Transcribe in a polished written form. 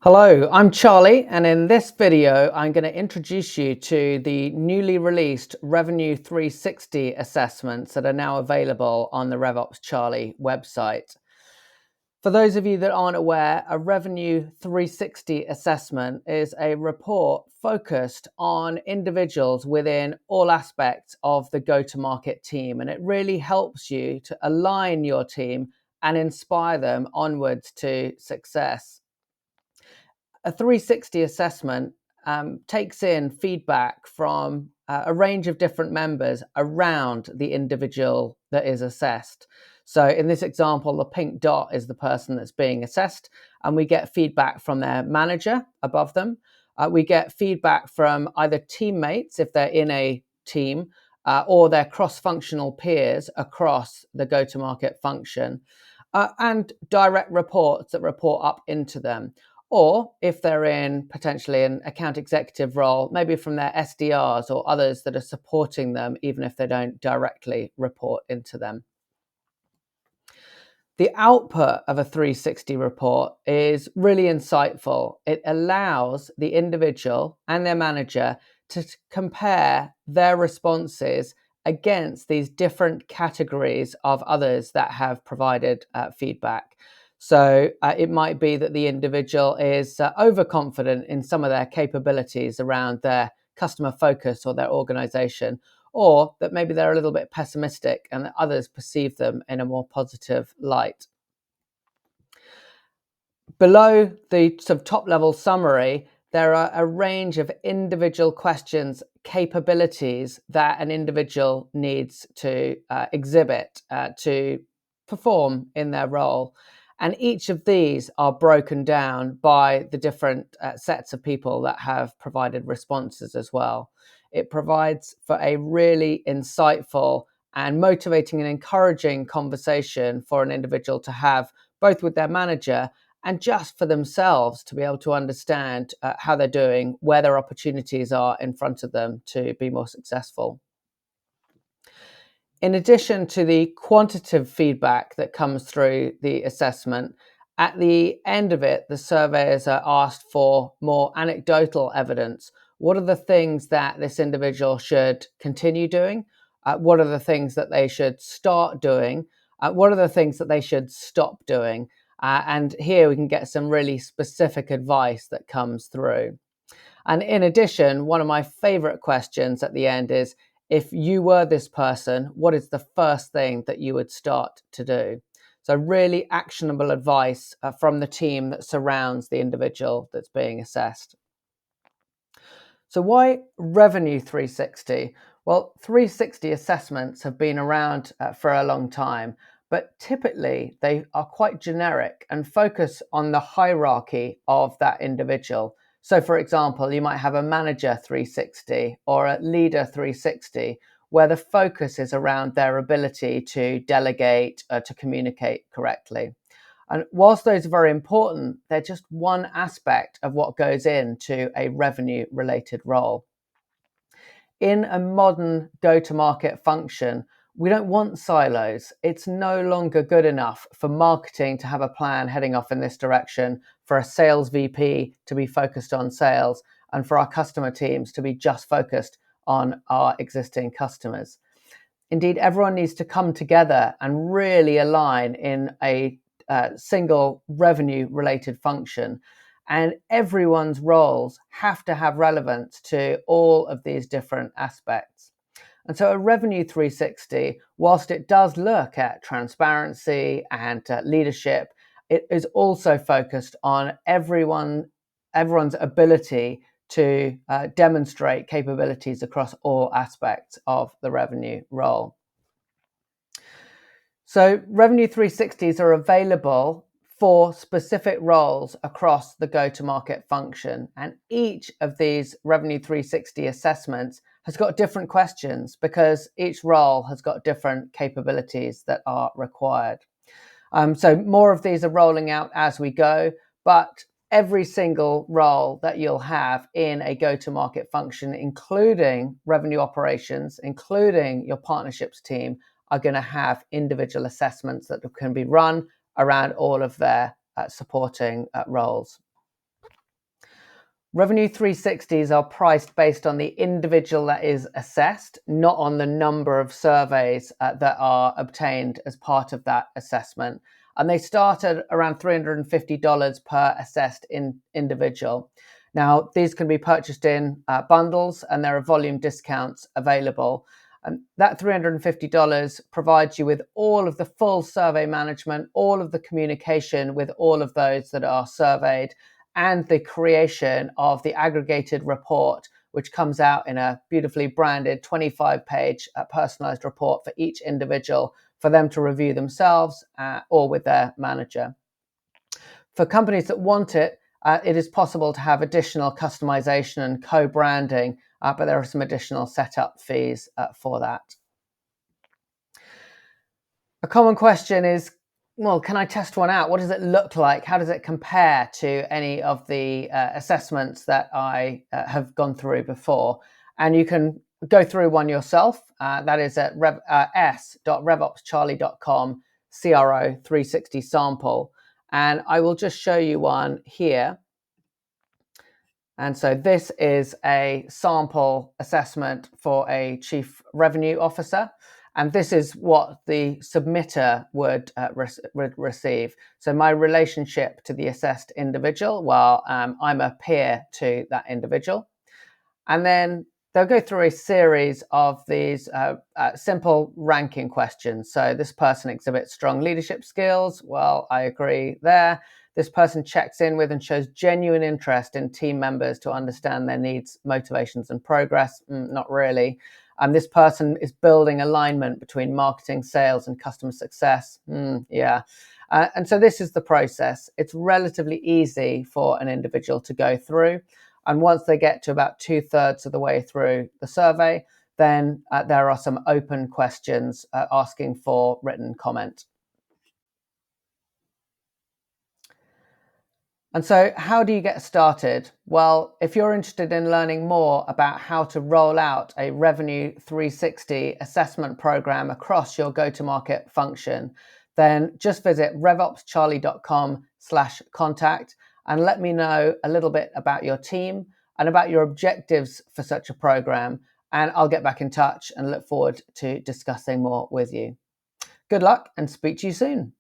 Hello, I'm Charlie, and in this video, I'm going to introduce you to the newly released Revenue 360 assessments that are now available on the RevOps Charlie website. For those of you that aren't aware, a Revenue 360 assessment is a report focused on individuals within all aspects of the go-to-market team, and it really helps you to align your team and inspire them onwards to success. A 360 assessment takes in feedback from a range of different members around the individual that is assessed. So in this example, the pink dot is the person that's being assessed, and we get feedback from their manager above them. We get feedback from either teammates, if they're in a team, or their cross-functional peers across the go-to-market function, and direct reports that report up into them. Or if they're in potentially an account executive role, maybe from their SDRs or others that are supporting them, even if they don't directly report into them. The output of a 360 report is really insightful. It allows the individual and their manager to compare their responses against these different categories of others that have provided feedback. So it might be that the individual is overconfident in some of their capabilities around their customer focus or their organization, or that maybe they're a little bit pessimistic and that others perceive them in a more positive light. Below the sort of top level summary, there are a range of individual questions, capabilities that an individual needs to exhibit to perform in their role. And each of these are broken down by the different sets of people that have provided responses as well. It provides for a really insightful and motivating and encouraging conversation for an individual to have, both with their manager and just for themselves, to be able to understand how they're doing, where their opportunities are in front of them to be more successful. In addition to the quantitative feedback that comes through the assessment, at the end of it, the surveyors are asked for more anecdotal evidence. What are the things that this individual should continue doing? What are the things that they should start doing? What are the things that they should stop doing? And here we can get some really specific advice that comes through. And in addition, one of my favorite questions at the end is, if you were this person, what is the first thing that you would start to do? So really actionable advice from the team that surrounds the individual that's being assessed. So why Revenue 360? Well, 360 assessments have been around for a long time, but typically they are quite generic and focus on the hierarchy of that individual. So for example, you might have a manager 360 or a leader 360, where the focus is around their ability to delegate, to communicate correctly. And whilst those are very important, they're just one aspect of what goes into a revenue related role. In a modern go-to-market function, we don't want silos. It's no longer good enough for marketing to have a plan heading off in this direction, for a sales VP to be focused on sales, and for our customer teams to be just focused on our existing customers. Indeed, everyone needs to come together and really align in a single revenue related function. And everyone's roles have to have relevance to all of these different aspects. And so a Revenue 360, whilst it does look at transparency and leadership, it is also focused on everyone's ability to demonstrate capabilities across all aspects of the revenue role. So Revenue 360s are available for specific roles across the go-to-market function. And each of these Revenue 360 assessments has got different questions because each role has got different capabilities that are required. So more of these are rolling out as we go, but every single role that you'll have in a go-to-market function, including revenue operations, including your partnerships team, are going to have individual assessments that can be run around all of their supporting roles. Revenue 360s are priced based on the individual that is assessed, not on the number of surveys that are obtained as part of that assessment. And they start at around $350 per assessed individual. Now, these can be purchased in bundles, and there are volume discounts available. And that $350 provides you with all of the full survey management, all of the communication with all of those that are surveyed, and the creation of the aggregated report, which comes out in a beautifully branded 25-page personalized report for each individual for them to review themselves or with their manager. For companies that want it, it is possible to have additional customization and co-branding, but there are some additional setup fees for that. A common question is, well, can I test one out? What does it look like? How does it compare to any of the assessments that I have gone through before? And you can go through one yourself. That is at s.revopscharlie.com CRO 360 sample. And I will just show you one here. And so this is a sample assessment for a chief revenue officer. And this is what the submitter would receive. So my relationship to the assessed individual, well, I'm a peer to that individual. And then they'll go through a series of these simple ranking questions. So this person exhibits strong leadership skills. Well, I agree there. This person checks in with and shows genuine interest in team members to understand their needs, motivations, and progress. Not really. This person is building alignment between marketing, sales, and customer success. Yeah. And so this is the process. It's relatively easy for an individual to go through. And once they get to about 2/3 of the way through the survey, then there are some open questions asking for written comment. And so how do you get started? Well, if you're interested in learning more about how to roll out a Revenue 360 assessment program across your go-to-market function, then just visit revopscharlie.com/contact and let me know a little bit about your team and about your objectives for such a program. And I'll get back in touch and look forward to discussing more with you. Good luck and speak to you soon.